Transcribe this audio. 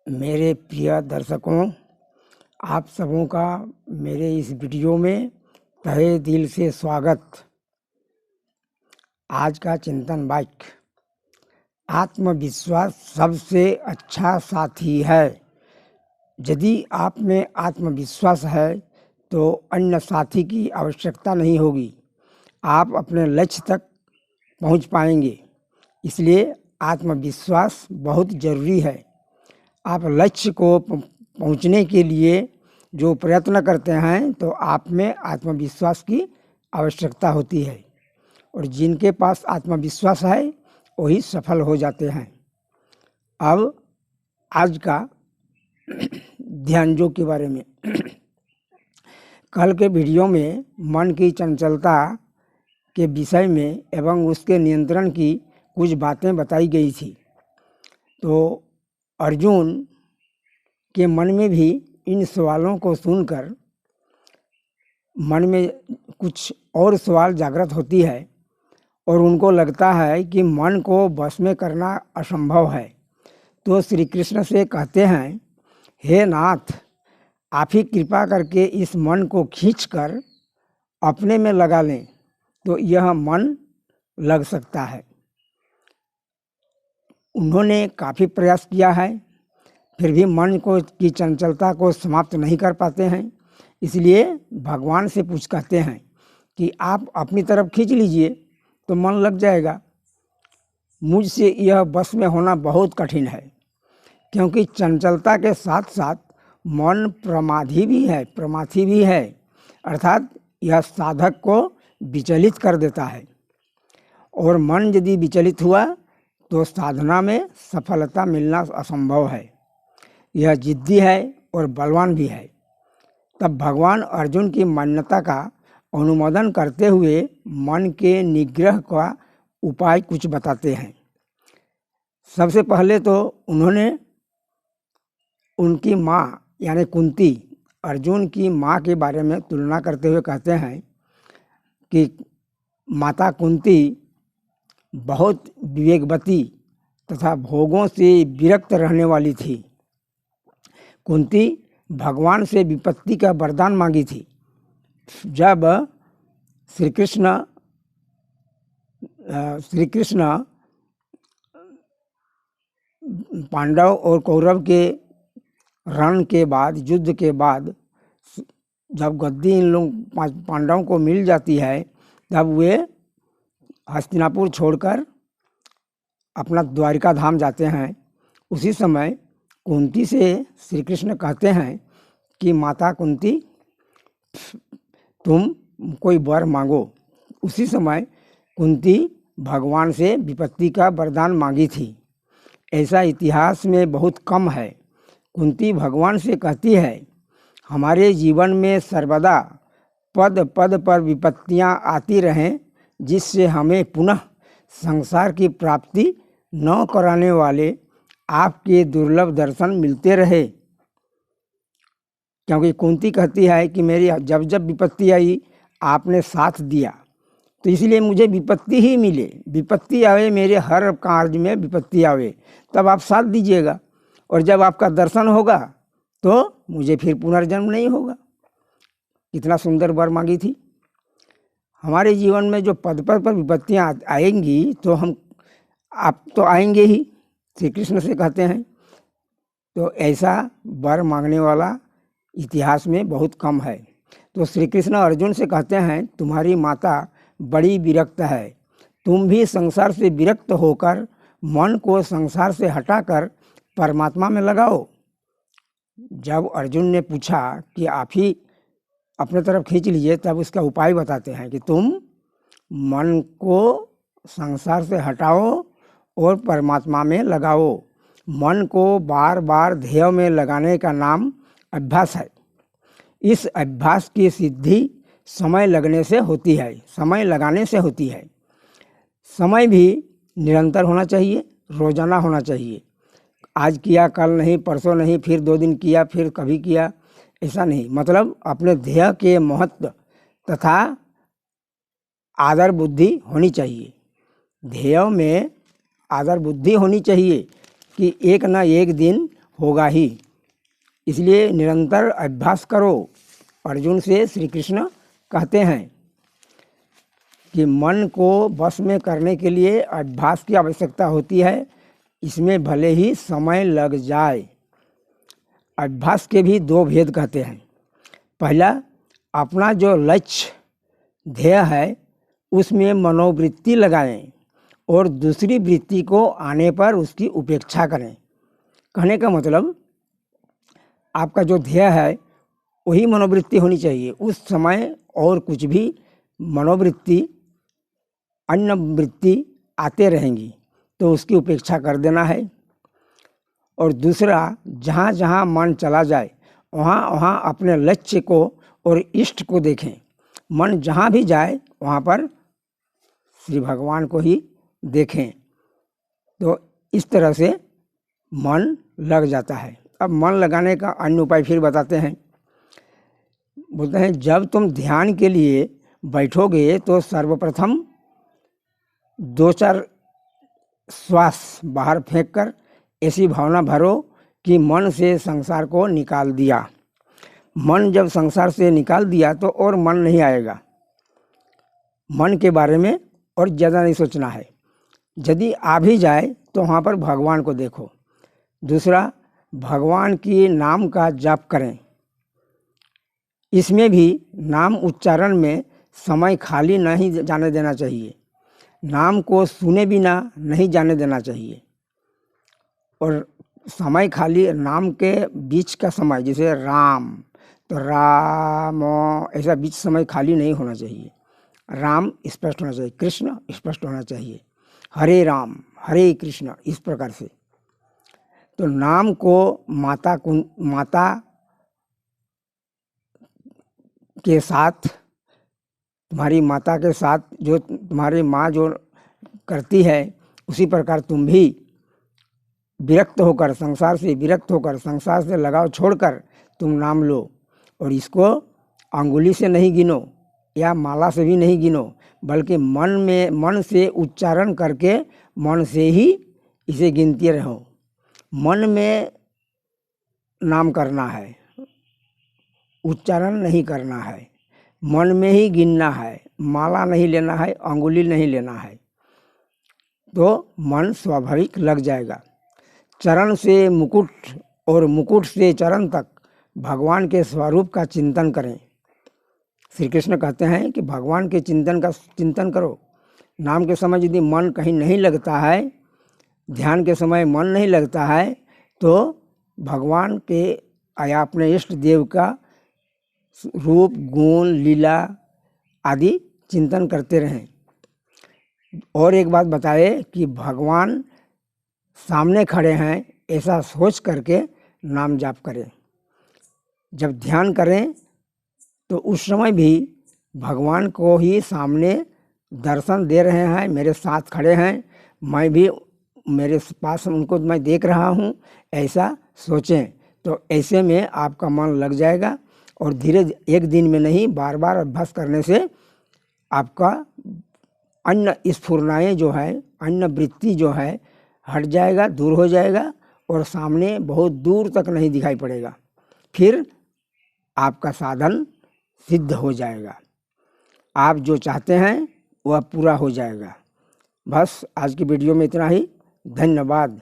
मेरे प्रिय दर्शकों, आप सबों का मेरे इस वीडियो में तहे दिल से स्वागत। आज का चिंतन वाक्य, आत्मविश्वास सबसे अच्छा साथी है। यदि आप में आत्मविश्वास है तो अन्य साथी की आवश्यकता नहीं होगी, आप अपने लक्ष्य तक पहुंच पाएंगे। इसलिए आत्मविश्वास बहुत ज़रूरी है। आप लक्ष्य को पहुंचने के लिए जो प्रयत्न करते हैं तो आप में आत्मविश्वास की आवश्यकता होती है, और जिनके पास आत्मविश्वास है वही सफल हो जाते हैं। अब आज का ध्यान योग के बारे में कल के वीडियो में मन की चंचलता के विषय में एवं उसके नियंत्रण की कुछ बातें बताई गई थी। तो अर्जुन के मन में भी इन सवालों को सुनकर मन में कुछ और सवाल जागृत होती है और उनको लगता है कि मन को वश में करना असंभव है। तो श्री कृष्ण से कहते हैं, हे नाथ, आप ही कृपा करके इस मन को खींचकर अपने में लगा लें तो यह मन लग सकता है। उन्होंने काफ़ी प्रयास किया है, फिर भी मन को की चंचलता को समाप्त नहीं कर पाते हैं। इसलिए भगवान से कहते हैं कि आप अपनी तरफ खींच लीजिए तो मन लग जाएगा। मुझसे यह बस में होना बहुत कठिन है, क्योंकि चंचलता के साथ साथ मन प्रमादी भी है, अर्थात यह साधक को विचलित कर देता है। और मन यदि विचलित हुआ तो साधना में सफलता मिलना असंभव है। यह जिद्दी है और बलवान भी है। तब भगवान अर्जुन की मान्यता का अनुमोदन करते हुए मन के निग्रह का उपाय कुछ बताते हैं। सबसे पहले तो उन्होंने उनकी माँ यानी कुंती, अर्जुन की माँ के बारे में तुलना करते हुए कहते हैं कि माता कुंती बहुत विवेकवती तथा भोगों से विरक्त रहने वाली थी। कुंती भगवान से विपत्ति का वरदान मांगी थी। जब श्री कृष्ण पांडव और कौरव के रण के बाद, युद्ध के बाद, जब गद्दी इन लोग पांडवों को मिल जाती है, तब वे हस्तिनापुर छोड़कर अपना द्वारिका धाम जाते हैं। उसी समय कुंती से श्री कृष्ण कहते हैं कि माता कुंती, तुम कोई वर मांगो। उसी समय कुंती भगवान से विपत्ति का वरदान मांगी थी। ऐसा इतिहास में बहुत कम है। कुंती भगवान से कहती है, हमारे जीवन में सर्वदा पद पद पर विपत्तियां आती रहें, जिससे हमें पुनः संसार की प्राप्ति न कराने वाले आपके दुर्लभ दर्शन मिलते रहे। क्योंकि कुंती कहती है कि मेरी जब जब विपत्ति आई आपने साथ दिया, तो इसलिए मुझे विपत्ति ही मिले। विपत्ति आवे, मेरे हर कार्य में विपत्ति आवे, तब आप साथ दीजिएगा, और जब आपका दर्शन होगा तो मुझे फिर पुनर्जन्म नहीं होगा। कितना सुंदर वर मांगी थी। हमारे जीवन में जो पद पद पर विपत्तियाँ आएंगी तो आप तो आएंगे ही, श्री कृष्ण से कहते हैं। तो ऐसा वर मांगने वाला इतिहास में बहुत कम है। तो श्री कृष्ण अर्जुन से कहते हैं, तुम्हारी माता बड़ी विरक्त है, तुम भी संसार से विरक्त होकर मन को संसार से हटाकर परमात्मा में लगाओ। जब अर्जुन ने पूछा कि आप ही अपने तरफ खींच लीजिए, तब उसका उपाय बताते हैं कि तुम मन को संसार से हटाओ और परमात्मा में लगाओ। मन को बार बार ध्येय में लगाने का नाम अभ्यास है। इस अभ्यास की सिद्धि समय लगाने से होती है। समय भी निरंतर होना चाहिए, रोजाना होना चाहिए। आज किया, कल नहीं, परसों नहीं, फिर 2 दिन किया, फिर कभी किया, ऐसा नहीं। मतलब अपने ध्येय के महत्व तथा आदर बुद्धि होनी चाहिए। ध्येय में आदर बुद्धि होनी चाहिए कि एक न एक दिन होगा ही। इसलिए निरंतर अभ्यास करो। अर्जुन से श्री कृष्ण कहते हैं कि मन को वश में करने के लिए अभ्यास की आवश्यकता होती है, इसमें भले ही समय लग जाए। अभ्यास के भी दो भेद कहते हैं। पहला, अपना जो लक्ष्य ध्येय है उसमें मनोवृत्ति लगाएं और दूसरी वृत्ति को आने पर उसकी उपेक्षा करें। कहने का मतलब, आपका जो ध्येय है वही मनोवृत्ति होनी चाहिए उस समय, और कुछ भी मनोवृत्ति अन्य वृत्ति आते रहेंगी तो उसकी उपेक्षा कर देना है। और दूसरा, जहाँ जहाँ मन चला जाए वहाँ वहाँ अपने लक्ष्य को और इष्ट को देखें। मन जहाँ भी जाए वहाँ पर श्री भगवान को ही देखें, तो इस तरह से मन लग जाता है। अब मन लगाने का अन्य उपाय फिर बताते हैं। बोलते हैं, जब तुम ध्यान के लिए बैठोगे तो सर्वप्रथम 2-4 श्वास बाहर फेंककर ऐसी भावना भरो कि मन से संसार को निकाल दिया। मन जब संसार से निकाल दिया तो और मन नहीं आएगा। मन के बारे में और ज़्यादा नहीं सोचना है। यदि आ भी जाए तो वहाँ पर भगवान को देखो। दूसरा, भगवान के नाम का जाप करें। इसमें भी नाम उच्चारण में समय खाली नहीं जाने देना चाहिए। नाम को सुने बिना नहीं जाने देना चाहिए। और समय खाली नाम के बीच का समय, जैसे राम तो राम, ऐसा बीच समय खाली नहीं होना चाहिए। राम स्पष्ट होना चाहिए, कृष्ण स्पष्ट होना चाहिए, हरे राम हरे कृष्ण, इस प्रकार से। तो नाम को माता के साथ, तुम्हारी माता के साथ जो तुम्हारी माँ जो करती है उसी प्रकार तुम भी विरक्त होकर, संसार से विरक्त होकर, संसार से लगाव छोड़कर तुम नाम लो। और इसको अंगुली से नहीं गिनो या माला से भी नहीं गिनो, बल्कि मन से उच्चारण करके मन से ही इसे गिनती रहो। मन में नाम करना है, उच्चारण नहीं करना है, मन में ही गिनना है, माला नहीं लेना है, अंगुली नहीं लेना है, तो मन स्वाभाविक लग जाएगा। चरण से मुकुट और मुकुट से चरण तक भगवान के स्वरूप का चिंतन करें। श्री कृष्ण कहते हैं कि भगवान के चिंतन करो। नाम के समय यदि मन कहीं नहीं लगता है, ध्यान के समय मन नहीं लगता है, तो भगवान के या अपने इष्ट देव का रूप, गुण, लीला आदि चिंतन करते रहें। और एक बात बताए कि भगवान सामने खड़े हैं ऐसा सोच करके नाम जाप करें। जब ध्यान करें तो उस समय भी भगवान को ही सामने दर्शन दे रहे हैं, मेरे साथ खड़े हैं, मैं भी मेरे पास उनको मैं देख रहा हूँ, ऐसा सोचें। तो ऐसे में आपका मन लग जाएगा और धीरे, एक दिन में नहीं, बार बार अभ्यास करने से आपका अन्य स्फुरनाएँ जो है, अन्य वृत्ति जो है हट जाएगा, दूर हो जाएगा और सामने बहुत दूर तक नहीं दिखाई पड़ेगा। फिर आपका साधन सिद्ध हो जाएगा। आप जो चाहते हैं वह पूरा हो जाएगा। बस आज की वीडियो में इतना ही। धन्यवाद।